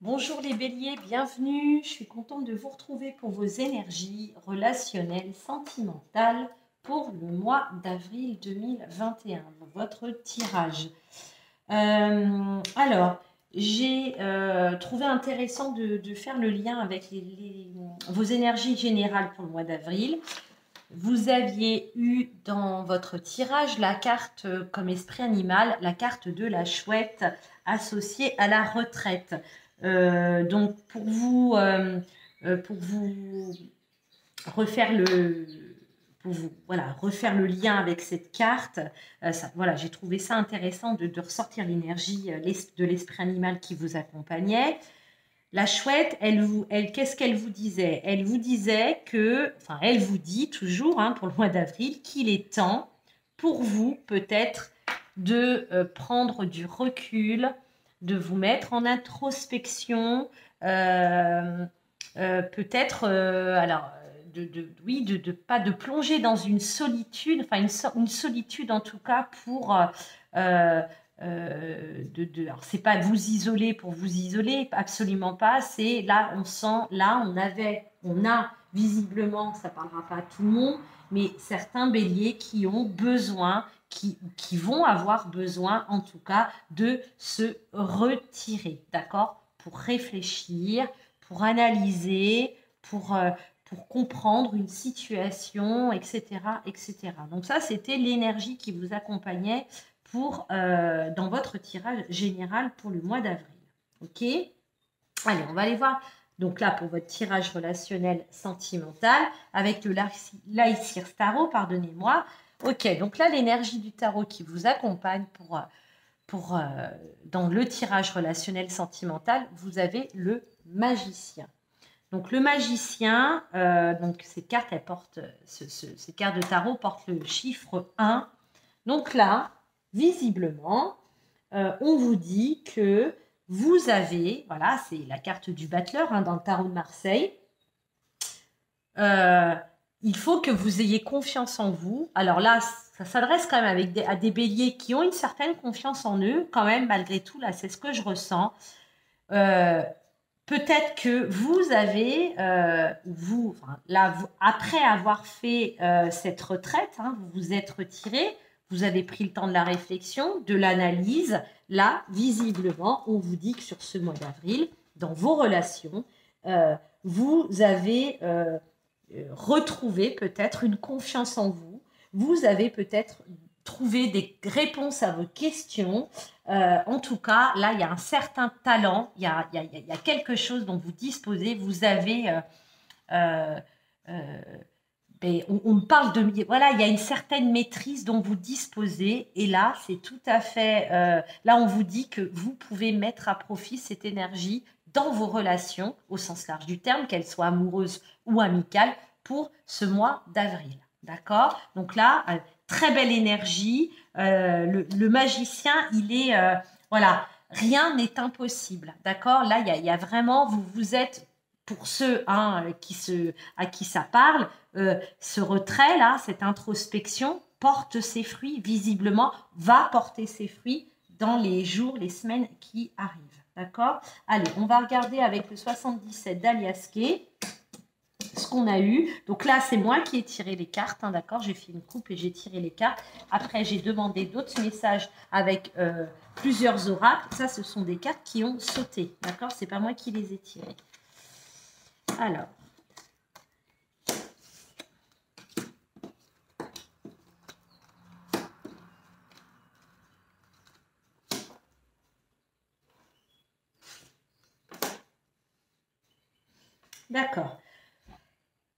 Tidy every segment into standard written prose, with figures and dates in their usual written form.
Bonjour les béliers, bienvenue. Je suis contente de vous retrouver pour vos énergies relationnelles, sentimentales pour le mois d'avril 2021, votre tirage. J'ai trouvé intéressant de faire le lien avec vos énergies générales pour le mois d'avril. Vous aviez eu dans votre tirage la carte comme esprit animal, la carte de la chouette associée à la retraite. Donc pour vous refaire refaire le lien avec cette carte, j'ai trouvé ça intéressant de ressortir l'énergie de l'esprit animal qui vous accompagnait. La chouette, qu'est-ce qu'elle vous disait? Elle vous disait elle vous dit toujours, pour le mois d'avril, qu'il est temps pour vous peut-être de prendre du recul, de vous mettre en introspection, peut-être, pas de plonger dans une solitude, une solitude en tout cas pour alors c'est pas vous isoler pour vous isoler, absolument pas. C'est là, on sent, là, on a visiblement, ça parlera pas à tout le monde, mais certains béliers qui ont besoin, qui vont avoir besoin, en tout cas, de se retirer, d'accord, pour réfléchir, pour analyser, pour comprendre une situation, etc., etc. Donc ça, c'était l'énergie qui vous accompagnait dans votre tirage général pour le mois d'avril. Ok? Allez, on va aller voir. Donc là, pour votre tirage relationnel sentimental, avec le l'Aïssir Tarot, pardonnez-moi. Ok, donc là, l'énergie du tarot qui vous accompagne dans le tirage relationnel sentimental, vous avez le magicien. Donc le magicien, donc ces cartes, ces cartes de tarot portent le chiffre 1. Donc là, visiblement, on vous dit que vous avez, voilà, c'est la carte du battleur dans le tarot de Marseille. Il faut que vous ayez confiance en vous. Alors là, ça s'adresse quand même à des béliers qui ont une certaine confiance en eux, quand même, malgré tout, là, c'est ce que je ressens. Peut-être que vous avez, après avoir fait cette retraite, vous vous êtes retiré, vous avez pris le temps de la réflexion, de l'analyse. Là, visiblement, on vous dit que sur ce mois d'avril, dans vos relations, vous avez retrouvé peut-être une confiance en vous. Vous avez peut-être trouvé des réponses à vos questions. En tout cas, là, il y a un certain talent, il y a quelque chose dont vous disposez. Vous avez... on parle de... Voilà, il y a une certaine maîtrise dont vous disposez. Et là, c'est tout à fait... là, on vous dit que vous pouvez mettre à profit cette énergie dans vos relations, au sens large du terme, qu'elles soient amoureuses ou amicales, pour ce mois d'avril. D'accord? Donc là, très belle énergie. Le magicien, il est... voilà, rien n'est impossible. D'accord? Là, il y a vraiment... Vous êtes... Pour ceux à qui ça parle, ce retrait-là, cette introspection porte ses fruits, visiblement, va porter ses fruits dans les jours, les semaines qui arrivent. D'accord? Allez, on va regarder avec le 77 d'Aliaské ce qu'on a eu. Donc là, c'est moi qui ai tiré les cartes, d'accord? J'ai fait une coupe et j'ai tiré les cartes. Après, j'ai demandé d'autres messages avec plusieurs oracles. Ça, ce sont des cartes qui ont sauté, d'accord? C'est pas moi qui les ai tirées. Alors. D'accord.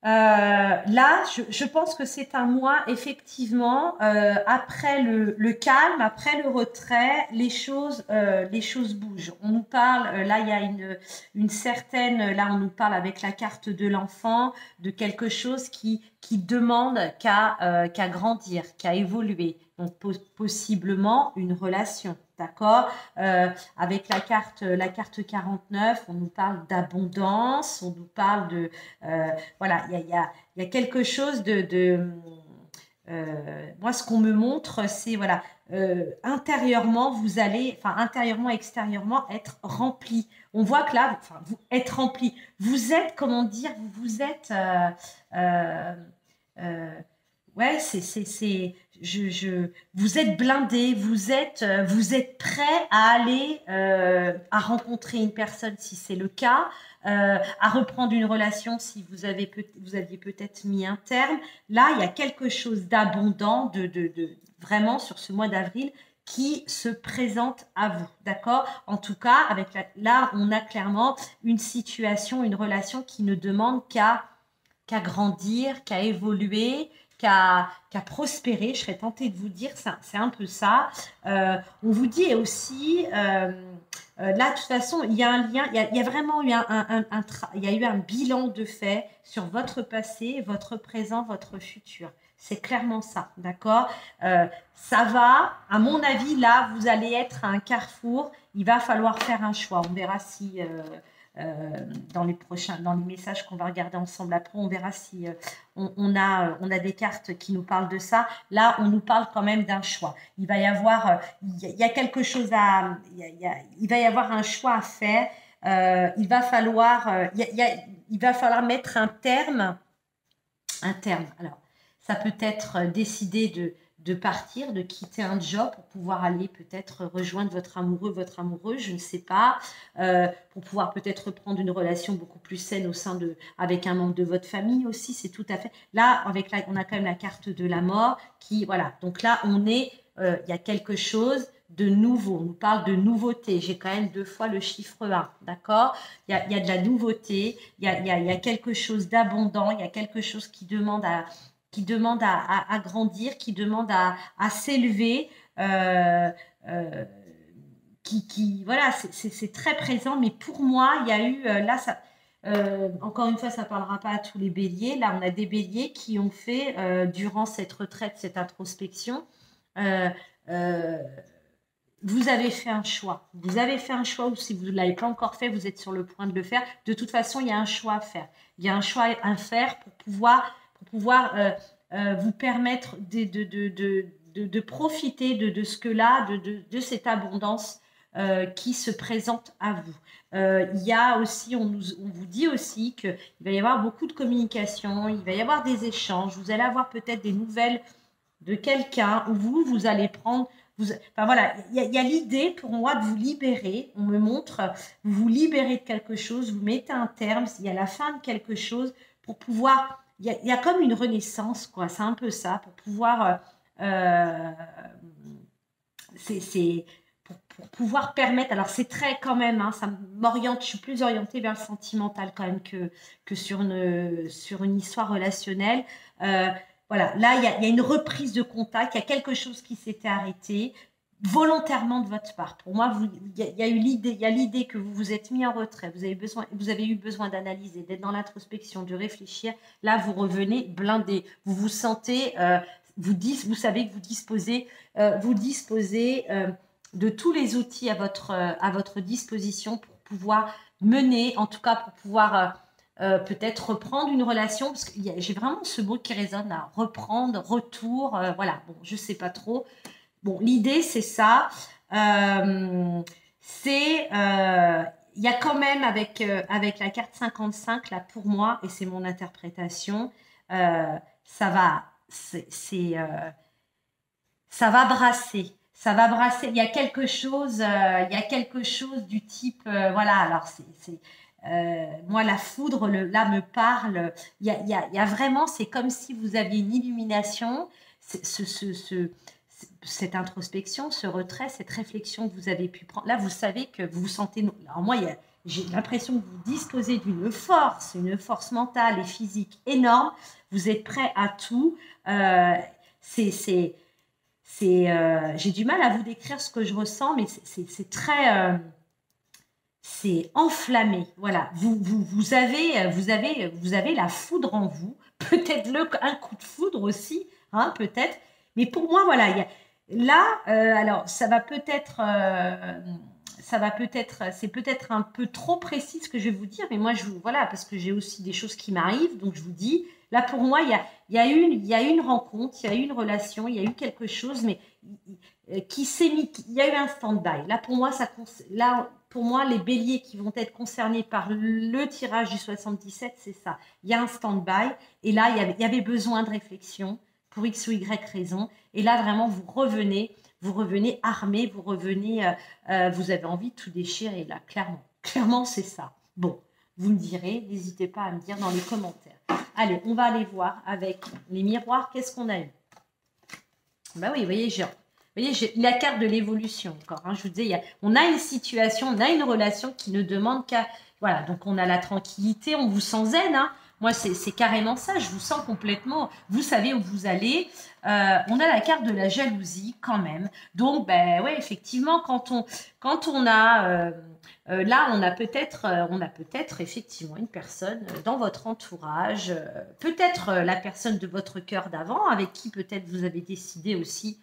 Là, je pense que c'est un mois, effectivement, après le calme, après le retrait, les choses bougent. On nous parle, là, il y a une certaine, là, on nous parle avec la carte de l'enfant, de quelque chose qui demande qu'à grandir, qu'à évoluer. Donc, possiblement une relation. D'accord? Avec la carte 49, on nous parle d'abondance, on nous parle de... voilà, il y a quelque chose moi, ce qu'on me montre, c'est voilà, intérieurement, vous allez, enfin intérieurement, extérieurement, être rempli. On voit que là, enfin, vous êtes rempli. Vous êtes, comment dire, vous êtes, euh, euh, ouais, vous êtes blindé, vous êtes prêt à aller à rencontrer une personne si c'est le cas, à reprendre une relation si vous aviez peut-être mis un terme. Là, il y a quelque chose d'abondant, vraiment sur ce mois d'avril qui se présente à vous, d'accord? En tout cas, là, on a clairement une situation, une relation qui ne demande qu'à grandir, qu'à évoluer, qu'à prospérer. Je serais tentée de vous dire, c'est un peu ça. On vous dit aussi, là, de toute façon, il y a un lien, il y a vraiment eu il y a eu un bilan de fait sur votre passé, votre présent, votre futur. C'est clairement ça, d'accord? Ça va, à mon avis, là, vous allez être à un carrefour. Il va falloir faire un choix. On verra si dans les messages qu'on va regarder ensemble après, on verra si on a des cartes qui nous parlent de ça. Là, on nous parle quand même d'un choix. Il va y avoir, il y a quelque chose il va y avoir un choix à faire. Il va falloir, il va falloir mettre un terme. Alors, ça peut être décider de partir, de quitter un job pour pouvoir aller peut-être rejoindre votre amoureux, votre amoureuse, je ne sais pas, pour pouvoir peut-être reprendre une relation beaucoup plus saine avec un membre de votre famille aussi, c'est tout à fait. Là, on a quand même la carte de la mort qui, voilà. Donc là, il y a quelque chose de nouveau. On nous parle de nouveauté. J'ai quand même 2 fois le chiffre 1, d'accord? Il y a de la nouveauté, il y a quelque chose d'abondant, il y a quelque chose qui demande à grandir, qui demande à s'élever, voilà, c'est très présent. Mais pour moi, il y a eu, là, encore une fois, ça ne parlera pas à tous les béliers. Là, on a des béliers qui ont fait, durant cette retraite, cette introspection, euh, euh, vous avez fait un choix. Vous avez fait un choix, ou si vous ne l'avez pas encore fait, vous êtes sur le point de le faire. De toute façon, il y a un choix à faire. Il y a un choix à faire pour pouvoir vous permettre de profiter de ce que là, de cette abondance qui se présente à vous. Il y a aussi, on vous dit aussi qu'il va y avoir beaucoup de communication, il va y avoir des échanges, vous allez avoir peut-être des nouvelles de quelqu'un où vous allez prendre. Enfin voilà, il y a l'idée pour moi de vous libérer. On me montre, vous vous libérez de quelque chose, vous mettez un terme, il y a la fin de quelque chose pour pouvoir. Il y a comme une renaissance, quoi. C'est un peu ça, pour pouvoir. C'est pour pouvoir permettre. Alors c'est très quand même, hein, ça m'oriente. Je suis plus orientée vers le sentimental quand même que sur une histoire relationnelle. Voilà, là, il y a une reprise de contact, il y a quelque chose qui s'était arrêté volontairement de votre part. Pour moi, il y a eu l'idée, il y a l'idée que vous vous êtes mis en retrait, vous avez eu besoin d'analyser, d'être dans l'introspection, de réfléchir. Là, vous revenez blindé. Vous vous sentez, vous savez que vous disposez de tous les outils à votre disposition pour pouvoir mener, en tout cas pour pouvoir peut-être reprendre une relation, parce que j'ai vraiment ce mot qui résonne là, reprendre, retour, voilà, bon, je sais pas trop. Bon, l'idée, c'est ça. Il y a quand même avec la carte 55, là, pour moi, et c'est mon interprétation, ça va, ça va brasser. Ça va brasser. Il y a quelque chose, du type, voilà. Alors moi la foudre, là me parle. Il y a vraiment, c'est comme si vous aviez une illumination. Cette introspection, ce retrait, cette réflexion que vous avez pu prendre. Là, vous savez que vous vous sentez. Alors moi, j'ai l'impression que vous disposez d'une force, une force mentale et physique énorme. Vous êtes prêt à tout. J'ai du mal à vous décrire ce que je ressens, mais c'est très, c'est enflammé. Voilà, vous avez la foudre en vous, peut-être un coup de foudre aussi, hein, peut-être. Mais pour moi, voilà, là, alors c'est peut-être un peu trop précis ce que je vais vous dire, mais moi, voilà, parce que j'ai aussi des choses qui m'arrivent, donc je vous dis, Là, pour moi, il y a eu une rencontre, il y a eu une relation, il y a eu quelque chose, mais qui s'est mis, il y a eu un stand-by. Là, pour moi, les béliers qui vont être concernés par le tirage du 77, c'est ça. Il y a un stand-by, et là, il y avait besoin de réflexion pour X ou Y raison. Et là, vraiment, vous revenez armé, vous avez envie de tout déchirer, là, clairement. Clairement, c'est ça. Bon, vous me direz, n'hésitez pas à me dire dans les commentaires. Allez, on va aller voir avec les miroirs, qu'est-ce qu'on a eu? Ben oui, vous voyez, j'ai la carte de l'évolution encore. Hein, je vous disais, on a une situation, on a une relation qui ne demande qu'à... Voilà, donc on a la tranquillité, on vous sent zen. Hein. Moi, c'est carrément ça, je vous sens complètement... Vous savez où vous allez. On a la carte de la jalousie quand même. Donc, ben ouais, effectivement, quand on a... là, on a peut-être effectivement une personne dans votre entourage, peut-être la personne de votre cœur d'avant, avec qui peut-être vous avez décidé aussi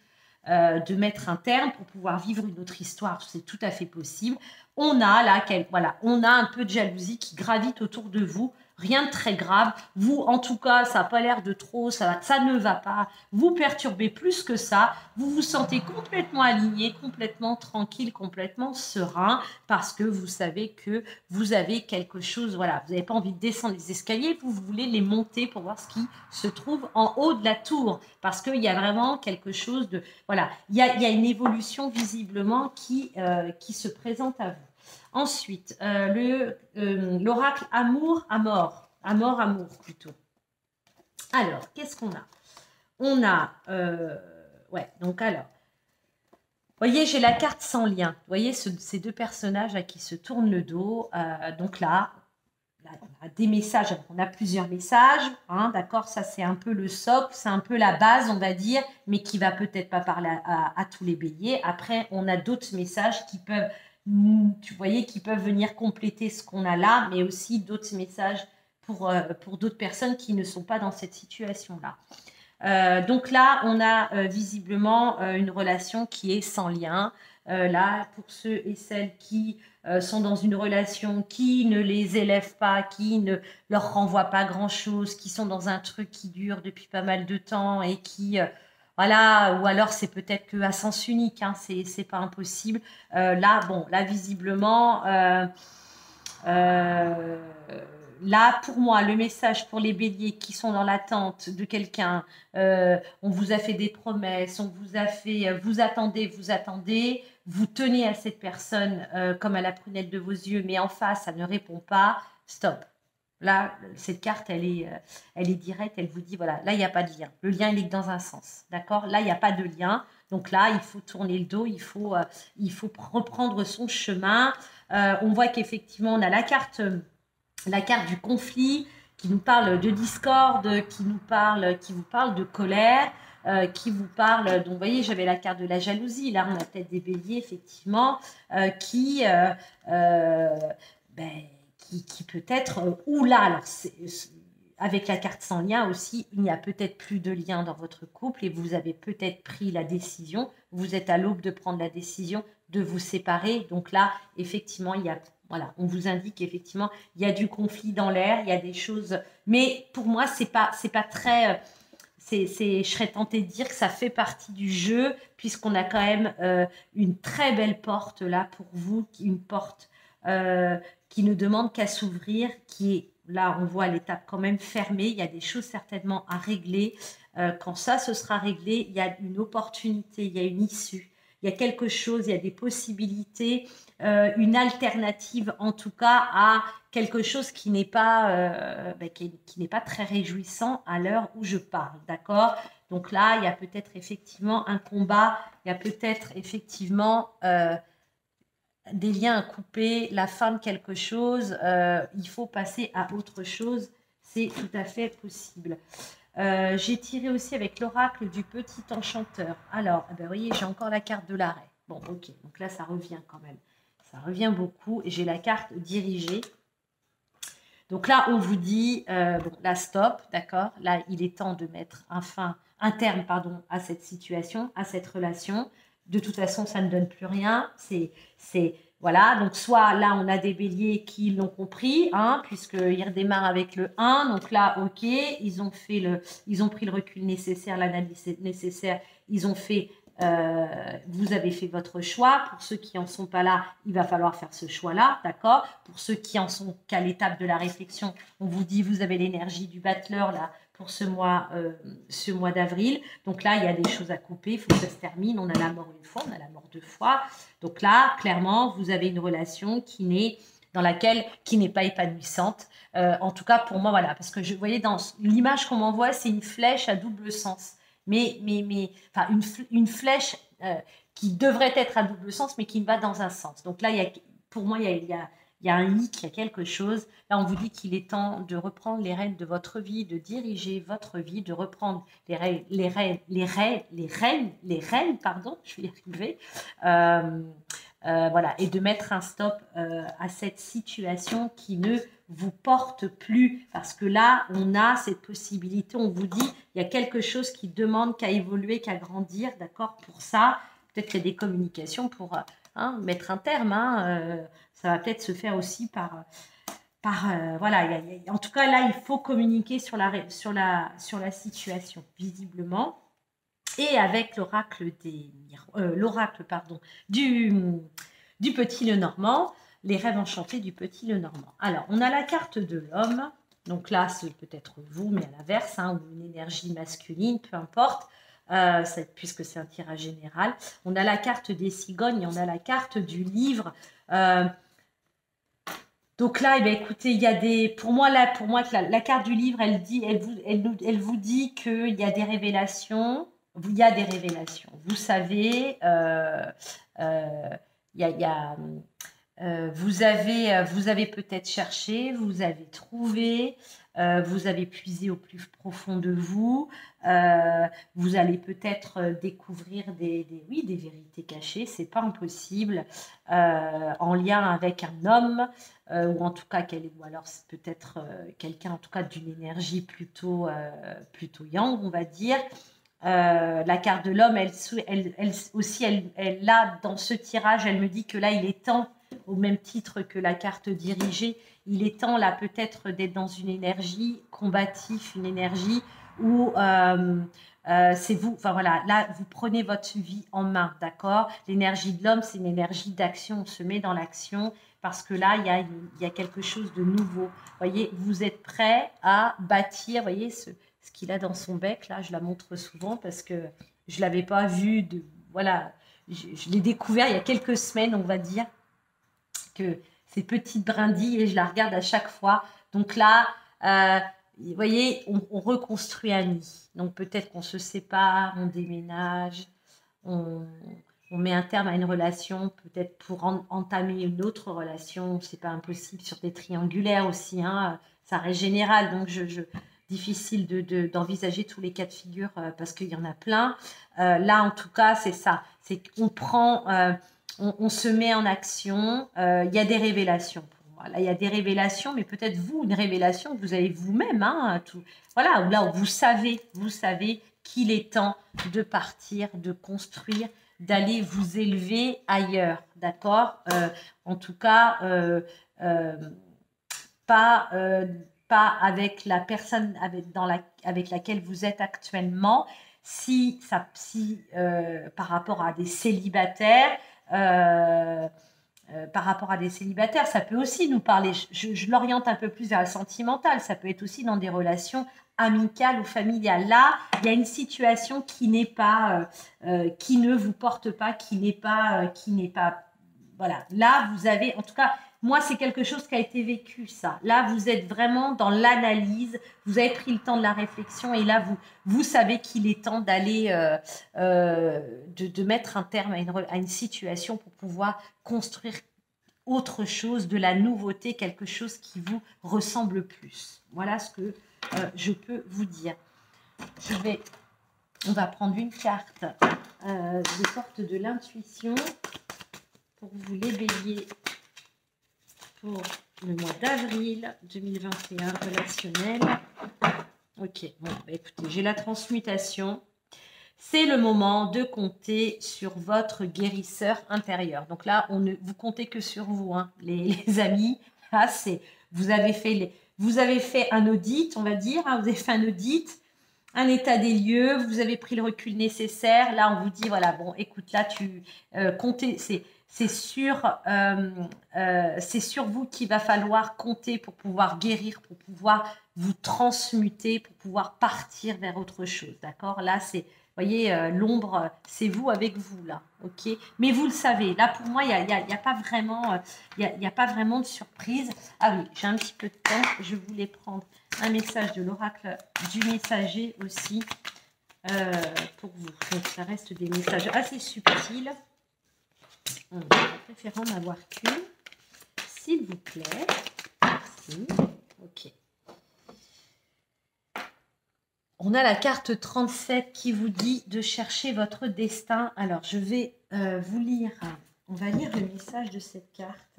de mettre un terme pour pouvoir vivre une autre histoire. C'est tout à fait possible. On a là, on a un peu de jalousie qui gravite autour de vous. Rien de très grave. Vous, en tout cas, ça n'a pas l'air de trop, ça ne va pas. Vous perturbez plus que ça. Vous vous sentez complètement aligné, complètement tranquille, complètement serein, parce que vous savez que vous avez quelque chose, voilà, vous n'avez pas envie de descendre les escaliers, vous voulez les monter pour voir ce qui se trouve en haut de la tour, parce qu'il y a vraiment quelque chose de, voilà, il y a une évolution visiblement qui se présente à vous. Ensuite, l'oracle amour à mort. À mort, amour plutôt. Alors, qu'est-ce qu'on a? On a... ouais, donc alors... Vous voyez, j'ai la carte sans lien. Vous voyez ces deux personnages à qui se tournent le dos. Donc là, on a des messages. On a plusieurs messages. Hein, d'accord, ça c'est un peu le socle, c'est un peu la base, on va dire, mais qui va peut-être pas parler à tous les béliers. Après, on a d'autres messages qui peuvent... Tu voyais qui peuvent venir compléter ce qu'on a là, mais aussi d'autres messages pour d'autres personnes qui ne sont pas dans cette situation-là. Donc là, on a visiblement une relation qui est sans lien. Là, pour ceux et celles qui sont dans une relation qui ne les élève pas, qui ne leur renvoie pas grand-chose, qui sont dans un truc qui dure depuis pas mal de temps et qui... voilà, ou alors c'est peut-être qu'à sens unique, hein, c'est pas impossible. Là, bon, là, visiblement, là, pour moi, le message pour les béliers qui sont dans l'attente de quelqu'un, on vous a fait des promesses, on vous a fait, vous attendez, vous tenez à cette personne comme à la prunelle de vos yeux, mais en face, ça ne répond pas, stop. Là, cette carte, elle est directe, elle vous dit, voilà, là, il n'y a pas de lien. Le lien, il est que dans un sens, d'accord? Là, il n'y a pas de lien. Donc là, il faut tourner le dos, il faut reprendre son chemin. On voit qu'effectivement, on a la carte du conflit qui nous parle de discorde, qui vous parle de colère, qui vous parle... Donc, vous voyez, j'avais la carte de la jalousie. Là, on a peut-être des béliers, effectivement, qui peut-être, ou là, alors avec la carte sans lien aussi, il n'y a peut-être plus de lien dans votre couple et vous avez peut-être pris la décision, vous êtes à l'aube de prendre la décision de vous séparer. Donc là, effectivement, voilà, on vous indique effectivement, il y a du conflit dans l'air, il y a des choses, mais pour moi, c'est pas très... je serais tentée de dire que ça fait partie du jeu, puisqu'on a quand même une très belle porte là pour vous, une porte qui ne demande qu'à s'ouvrir, qui est, là on voit l'étape quand même fermée, il y a des choses certainement à régler. Quand ça se sera réglé, il y a une opportunité, il y a une issue, il y a quelque chose, il y a des possibilités, une alternative en tout cas à quelque chose qui n'est pas, qui n'est pas très réjouissant à l'heure où je parle, d'accord? Donc là, il y a peut-être effectivement un combat, il y a peut-être effectivement des liens à couper, la fin de quelque chose, il faut passer à autre chose, c'est tout à fait possible. J'ai tiré aussi avec l'oracle du petit enchanteur. Alors, vous voyez, j'ai encore la carte de l'arrêt. Bon, ok, donc là, ça revient quand même. Ça revient beaucoup. Et j'ai la carte dirigée. Donc là, on vous dit, bon, là, stop, d'accord? Là, il est temps de mettre un terme à cette situation, à cette relation. De toute façon, ça ne donne plus rien. Voilà, donc soit là, on a des béliers qui l'ont compris, hein, puisqu'ils redémarrent avec le 1. Donc là, ok, ils ont pris le recul nécessaire, l'analyse nécessaire. Ils ont fait, vous avez fait votre choix. Pour ceux qui n'en sont pas là, il va falloir faire ce choix-là, d'accord? Pour ceux qui en sont qu'à l'étape de la réflexion, on vous dit, vous avez l'énergie du battleur, là, pour ce mois d'avril. Donc là, il y a des choses à couper, il faut que ça se termine. On a la mort une fois, on a la mort deux fois. Donc là, clairement, vous avez une relation qui n'est pas épanouissante. En tout cas, pour moi, voilà. Parce que vous voyez, dans l'image qu'on m'envoie, c'est une flèche à double sens. Enfin, une flèche qui devrait être à double sens, mais qui va dans un sens. Donc là, pour moi, il y a un hic, il y a quelque chose. Là, on vous dit qu'il est temps de reprendre les rênes de votre vie, de diriger votre vie, de reprendre les rênes, pardon, je vais y arriver. Voilà, et de mettre un stop à cette situation qui ne vous porte plus. Parce que là, on a cette possibilité, on vous dit, il y a quelque chose qui demande qu'à évoluer, qu'à grandir, d'accord? Pour ça, peut-être qu'il y a des communications pour mettre un terme, ça va peut-être se faire aussi voilà, en tout cas là il faut communiquer sur la situation visiblement, et avec l'oracle du petit Lenormand, les rêves enchantés du petit Lenormand. Alors on a la carte de l'homme, donc là c'est peut-être vous mais à l'inverse, ou une énergie masculine, peu importe. Puisque c'est un tirage général. On a la carte des cigognes, on a la carte du livre. Donc là, écoutez, il y a pour moi, la carte du livre, elle vous dit qu'il y a des révélations. Il y a des révélations. Vous savez, vous avez peut-être cherché, vous avez trouvé, vous avez puisé au plus profond de vous. Vous allez peut-être découvrir des vérités cachées, c'est pas impossible, en lien avec un homme, ou en tout cas ou alors c'est peut-être quelqu'un en tout cas d'une énergie plutôt yang, on va dire. La carte de l'homme, elle aussi, là, dans ce tirage, elle me dit que là, il est temps, au même titre que la carte dirigée, il est temps, là, peut-être d'être dans une énergie combative, une énergie où c'est vous, enfin voilà, là, vous prenez votre vie en main, d'accord? L'énergie de l'homme, c'est une énergie d'action, on se met dans l'action, parce que là, il y a quelque chose de nouveau. Vous voyez, vous êtes prêt à bâtir, vous voyez, ce qu'il a dans son bec, là, je la montre souvent parce que je ne l'avais pas vu, voilà, je l'ai découvert il y a quelques semaines, on va dire, que ces petites brindilles, et je la regarde à chaque fois. Donc là, vous voyez, on reconstruit un nid. Donc peut-être qu'on se sépare, on déménage, on met un terme à une relation, peut-être pour entamer une autre relation. C'est pas impossible sur des triangulaires aussi, ça reste général. Donc difficile d'envisager tous les cas de figure parce qu'il y en a plein. Là, en tout cas, c'est ça. C'est qu'on prend, on se met en action. Il y a des révélations pour moi. Là, il y a des révélations, mais peut-être une révélation que vous avez vous-même. Voilà, là, vous savez qu'il est temps de partir, de construire, d'aller vous élever ailleurs. D'accord? En tout cas, pas avec la personne avec laquelle vous êtes actuellement, par rapport à des célibataires, ça peut aussi nous parler, je l'oriente un peu plus vers le sentimental, ça peut être aussi dans des relations amicales ou familiales. Là, il y a une situation qui n'est pas, qui ne vous porte pas, qui n'est pas, voilà. Là, vous avez, en tout cas, moi, c'est quelque chose qui a été vécu, ça. Là, vous êtes vraiment dans l'analyse, vous avez pris le temps de la réflexion et là, vous savez qu'il est temps d'aller, de mettre un terme à une situation pour pouvoir construire autre chose, de la nouveauté, quelque chose qui vous ressemble plus. Voilà ce que je peux vous dire. On va prendre une carte des portes de l'intuition pour vous, les béliers, pour le mois d'avril 2021 relationnel. Ok, bon, écoutez, j'ai la transmutation. c'est le moment de compter sur votre guérisseur intérieur. Donc là, vous comptez que sur vous, hein, les amis. Là, vous avez fait un audit, on va dire. Hein, vous avez fait un audit, un état des lieux. Vous avez pris le recul nécessaire. Là, on vous dit, voilà, bon, écoute, là, comptez, c'est sur vous qu'il va falloir compter pour pouvoir guérir, pour pouvoir vous transmuter, pour pouvoir partir vers autre chose. D'accord? Là, vous voyez, l'ombre, c'est vous avec vous, là. OK? Mais vous le savez, là, pour moi, il n'y a pas vraiment, a pas vraiment de surprise. Ah oui, j'ai un petit peu de temps. Je voulais prendre un message de l'oracle du messager aussi pour vous. Donc, ça reste des messages assez subtils. Je préfère en avoir qu'une, s'il vous plaît. Merci. OK. On a la carte 37 qui vous dit de chercher votre destin. Alors, je vais vous lire. On va lire le message de cette carte.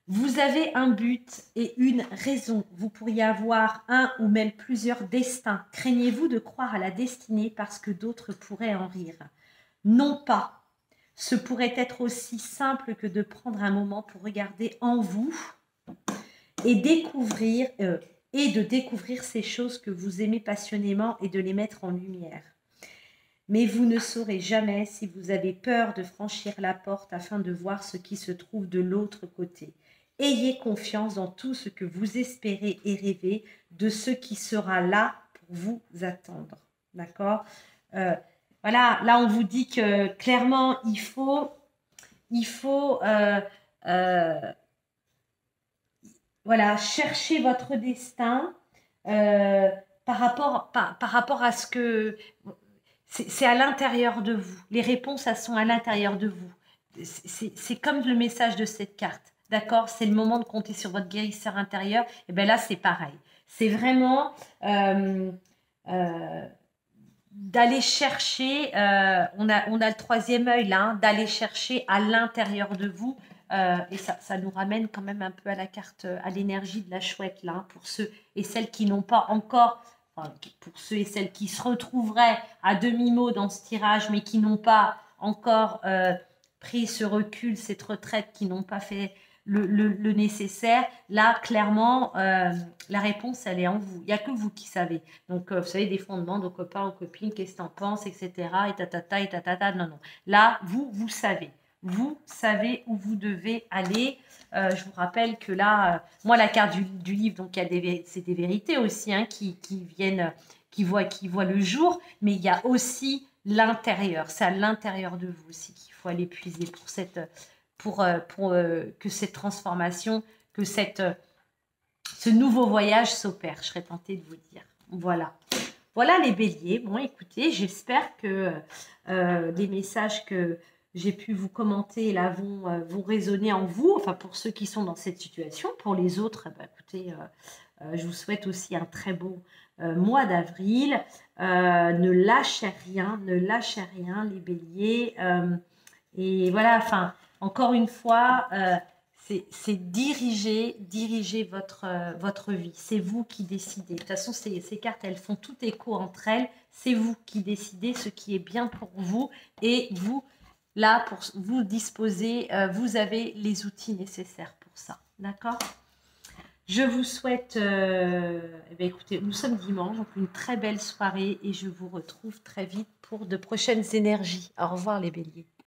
Vous avez un but et une raison. Vous pourriez avoir un ou même plusieurs destins. Craignez-vous de croire à la destinée parce que d'autres pourraient en rire? Non pas. Ce pourrait être aussi simple que de prendre un moment pour regarder en vous et de découvrir ces choses que vous aimez passionnément et de les mettre en lumière. Mais vous ne saurez jamais si vous avez peur de franchir la porte afin de voir ce qui se trouve de l'autre côté. Ayez confiance dans tout ce que vous espérez et rêvez de ce qui sera là pour vous attendre. D'accord? Voilà, là on vous dit que clairement il faut voilà, chercher votre destin par rapport à ce que c'est à l'intérieur de vous. Les réponses, elles sont à l'intérieur de vous. C'est comme le message de cette carte. D'accord? C'est le moment de compter sur votre guérisseur intérieur. Et bien là, c'est pareil. C'est vraiment d'aller chercher, on a le troisième œil là, hein, d'aller chercher à l'intérieur de vous. Et ça nous ramène quand même un peu à la carte, à l'énergie de la chouette là, hein, pour ceux et celles qui n'ont pas encore, enfin, pour ceux et celles qui se retrouveraient à demi-mot dans ce tirage, mais qui n'ont pas encore pris ce recul, cette retraite, qui n'ont pas fait le nécessaire. Là, clairement, la réponse, elle est en vous. Il n'y a que vous qui savez. Donc, vous savez, des fondements de copains ou copines, qu'est-ce que t'en penses, etc. Et tatata, et tatata. Non, non. Là, vous savez. Vous savez où vous devez aller. Je vous rappelle que là, moi, la carte du livre, donc c'est des vérités aussi hein, qui viennent, qui voient le jour, mais il y a aussi l'intérieur. C'est à l'intérieur de vous aussi qu'il faut aller puiser pour que cette transformation, que ce nouveau voyage s'opère. Je serais tentée de vous dire. Voilà. Voilà les béliers. Bon, écoutez, j'espère que les messages que j'ai pu vous commenter là vont résonner en vous, enfin pour ceux qui sont dans cette situation. Pour les autres, bah, écoutez, je vous souhaite aussi un très beau mois d'avril. Ne lâchez rien, les béliers. Et voilà, enfin, encore une fois, c'est diriger votre vie. C'est vous qui décidez. De toute façon, ces cartes, elles font tout écho entre elles. C'est vous qui décidez ce qui est bien pour vous. Et vous, là, pour vous disposer, vous avez les outils nécessaires pour ça. D'accord? Je vous souhaite, eh bien, écoutez, nous sommes dimanche, donc une très belle soirée et je vous retrouve très vite pour de prochaines énergies. Au revoir les béliers.